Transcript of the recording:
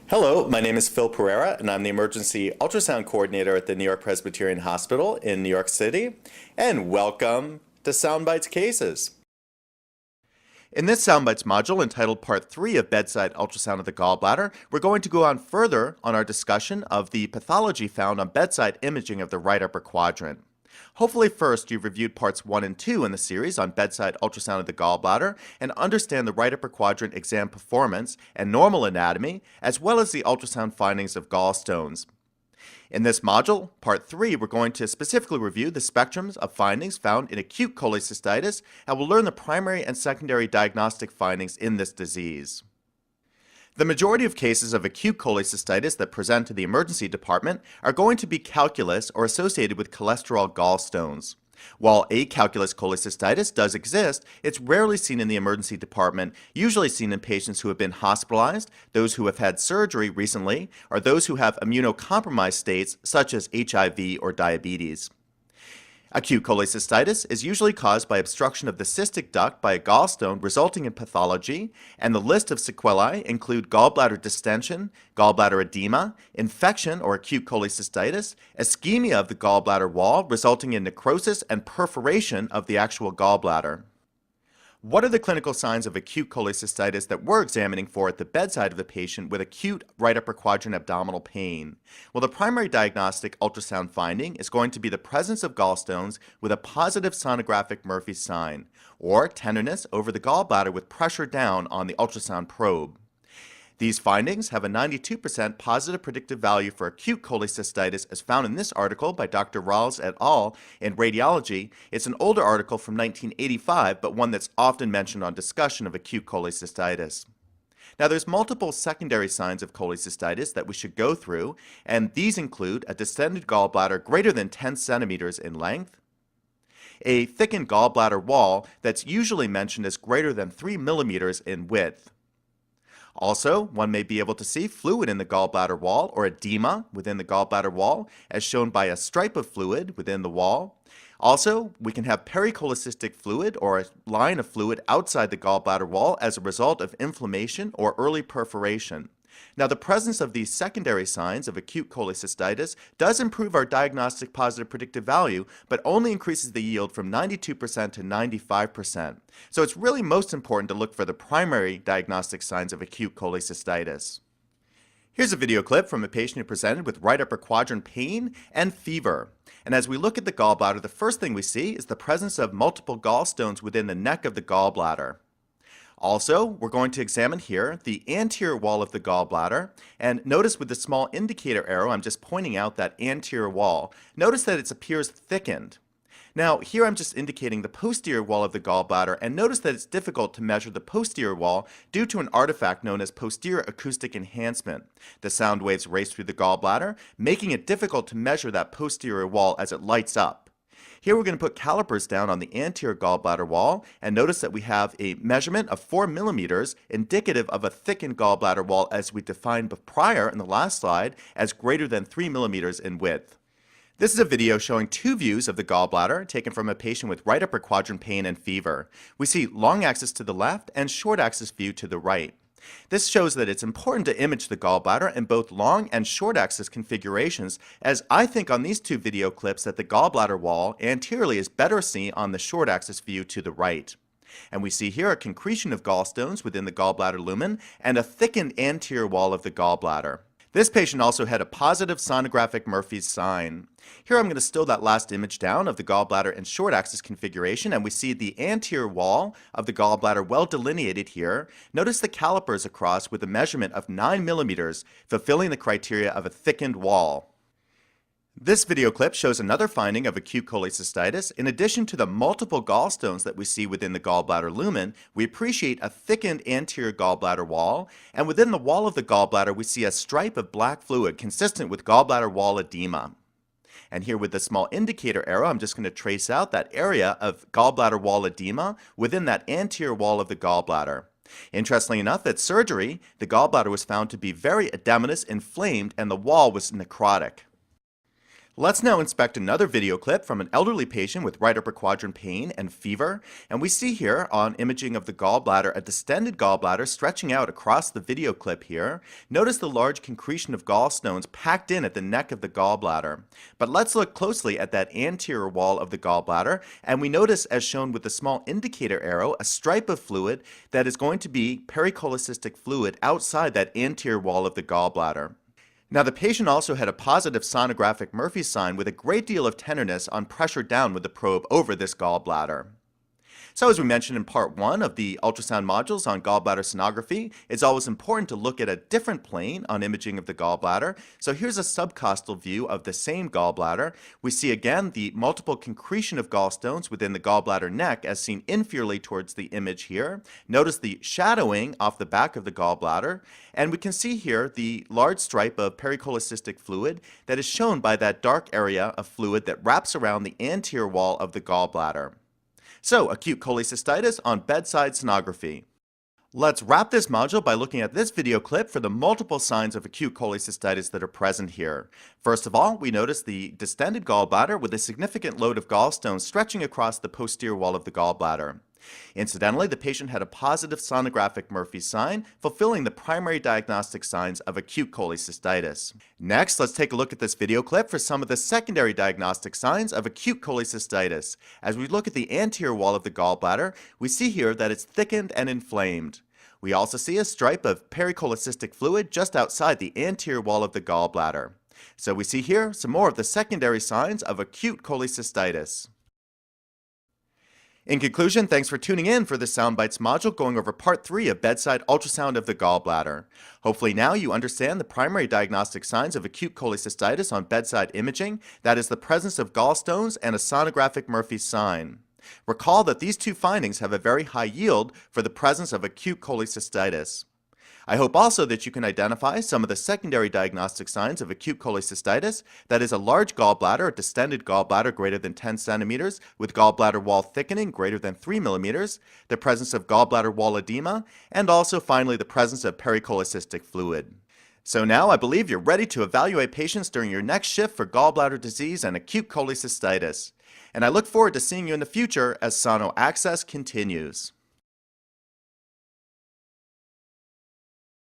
Hello, my name is Phil Pereira, and I'm the Emergency Ultrasound Coordinator at the New York Presbyterian Hospital in New York City. And welcome to Soundbites Cases. In this Soundbites module, entitled Part 3 of Bedside Ultrasound of the Gallbladder, we're going to go on further on our discussion of the pathology found on bedside imaging of the right upper quadrant. Hopefully first you've reviewed parts 1 and 2 in the series on bedside ultrasound of the gallbladder and understand the right upper quadrant exam performance and normal anatomy, as well as the ultrasound findings of gallstones. In this module, part 3, we're going to specifically review the spectrums of findings found in acute cholecystitis, and we'll learn the primary and secondary diagnostic findings in this disease. The majority of cases of acute cholecystitis that present to the emergency department are going to be calculous or associated with cholesterol gallstones. While acalculous cholecystitis does exist, it's rarely seen in the emergency department, usually seen in patients who have been hospitalized, those who have had surgery recently, or those who have immunocompromised states such as HIV or diabetes. Acute cholecystitis is usually caused by obstruction of the cystic duct by a gallstone resulting in pathology, and the list of sequelae include gallbladder distension, gallbladder edema, infection or acute cholecystitis, ischemia of the gallbladder wall resulting in necrosis and perforation of the actual gallbladder. What are the clinical signs of acute cholecystitis that we're examining for at the bedside of the patient with acute right upper quadrant abdominal pain? Well, the primary diagnostic ultrasound finding is going to be the presence of gallstones with a positive sonographic Murphy's sign, or tenderness over the gallbladder with pressure down on the ultrasound probe. These findings have a 92% positive predictive value for acute cholecystitis as found in this article by Dr. Rawls et al. In Radiology. It's an older article from 1985, but one that's often mentioned on discussion of acute cholecystitis. Now, there's multiple secondary signs of cholecystitis that we should go through, and these include a distended gallbladder greater than 10 centimeters in length, a thickened gallbladder wall that's usually mentioned as greater than 3 millimeters in width. Also, one may be able to see fluid in the gallbladder wall or edema within the gallbladder wall, as shown by a stripe of fluid within the wall. Also, we can have pericholecystic fluid or a line of fluid outside the gallbladder wall as a result of inflammation or early perforation. Now, the presence of these secondary signs of acute cholecystitis does improve our diagnostic positive predictive value, but only increases the yield from 92% to 95%. So it's really most important to look for the primary diagnostic signs of acute cholecystitis. Here's a video clip from a patient who presented with right upper quadrant pain and fever. And as we look at the gallbladder, the first thing we see is the presence of multiple gallstones within the neck of the gallbladder. Also, we're going to examine here the anterior wall of the gallbladder, and notice with the small indicator arrow, I'm just pointing out that anterior wall. Notice that it appears thickened. Now, here I'm just indicating the posterior wall of the gallbladder, and notice that it's difficult to measure the posterior wall due to an artifact known as posterior acoustic enhancement. The sound waves race through the gallbladder, making it difficult to measure that posterior wall as it lights up. Here we're going to put calipers down on the anterior gallbladder wall, and notice that we have a measurement of 4 millimeters, indicative of a thickened gallbladder wall as we defined prior in the last slide as greater than 3 millimeters in width. This is a video showing two views of the gallbladder taken from a patient with right upper quadrant pain and fever. We see long axis to the left and short axis view to the right. This shows that it's important to image the gallbladder in both long and short axis configurations, as I think on these two video clips that the gallbladder wall anteriorly is better seen on the short axis view to the right. And we see here a concretion of gallstones within the gallbladder lumen and a thickened anterior wall of the gallbladder. This patient also had a positive sonographic Murphy's sign. Here I'm going to still that last image down of the gallbladder in short axis configuration, and we see the anterior wall of the gallbladder well delineated here. Notice the calipers across with a measurement of 9 millimeters, fulfilling the criteria of a thickened wall. This video clip shows another finding of acute cholecystitis. In addition to the multiple gallstones that we see within the gallbladder lumen, we appreciate a thickened anterior gallbladder wall, and within the wall of the gallbladder we see a stripe of black fluid consistent with gallbladder wall edema. And here with the small indicator arrow, I'm just going to trace out that area of gallbladder wall edema within that anterior wall of the gallbladder. Interestingly enough, at surgery, the gallbladder was found to be very edematous, inflamed, and the wall was necrotic. Let's now inspect another video clip from an elderly patient with right upper quadrant pain and fever. And we see here on imaging of the gallbladder a distended gallbladder stretching out across the video clip here. Notice the large concretion of gallstones packed in at the neck of the gallbladder. But let's look closely at that anterior wall of the gallbladder, and we notice, as shown with the small indicator arrow, a stripe of fluid that is going to be pericholecystic fluid outside that anterior wall of the gallbladder. Now, the patient also had a positive sonographic Murphy sign with a great deal of tenderness on pressure down with the probe over this gallbladder. So as we mentioned in part 1 of the ultrasound modules on gallbladder sonography, it's always important to look at a different plane on imaging of the gallbladder. So here's a subcostal view of the same gallbladder. We see again the multiple concretion of gallstones within the gallbladder neck as seen inferiorly towards the image here. Notice the shadowing off the back of the gallbladder, and we can see here the large stripe of pericholecystic fluid that is shown by that dark area of fluid that wraps around the anterior wall of the gallbladder. So, acute cholecystitis on bedside sonography. Let's wrap this module by looking at this video clip for the multiple signs of acute cholecystitis that are present here. First of all, we notice the distended gallbladder with a significant load of gallstones stretching across the posterior wall of the gallbladder. Incidentally, the patient had a positive sonographic Murphy sign, fulfilling the primary diagnostic signs of acute cholecystitis. Next, let's take a look at this video clip for some of the secondary diagnostic signs of acute cholecystitis. As we look at the anterior wall of the gallbladder, we see here that it's thickened and inflamed. We also see a stripe of pericholecystic fluid just outside the anterior wall of the gallbladder. So we see here some more of the secondary signs of acute cholecystitis. In conclusion, thanks for tuning in for the Soundbites module going over part 3 of bedside ultrasound of the gallbladder. Hopefully now you understand the primary diagnostic signs of acute cholecystitis on bedside imaging, that is the presence of gallstones and a sonographic Murphy sign. Recall that these two findings have a very high yield for the presence of acute cholecystitis. I hope also that you can identify some of the secondary diagnostic signs of acute cholecystitis, that is a large gallbladder, a distended gallbladder greater than 10 centimeters with gallbladder wall thickening greater than 3 millimeters, the presence of gallbladder wall edema, and also finally the presence of pericholecystic fluid. So now I believe you're ready to evaluate patients during your next shift for gallbladder disease and acute cholecystitis. And I look forward to seeing you in the future as Sono Access continues.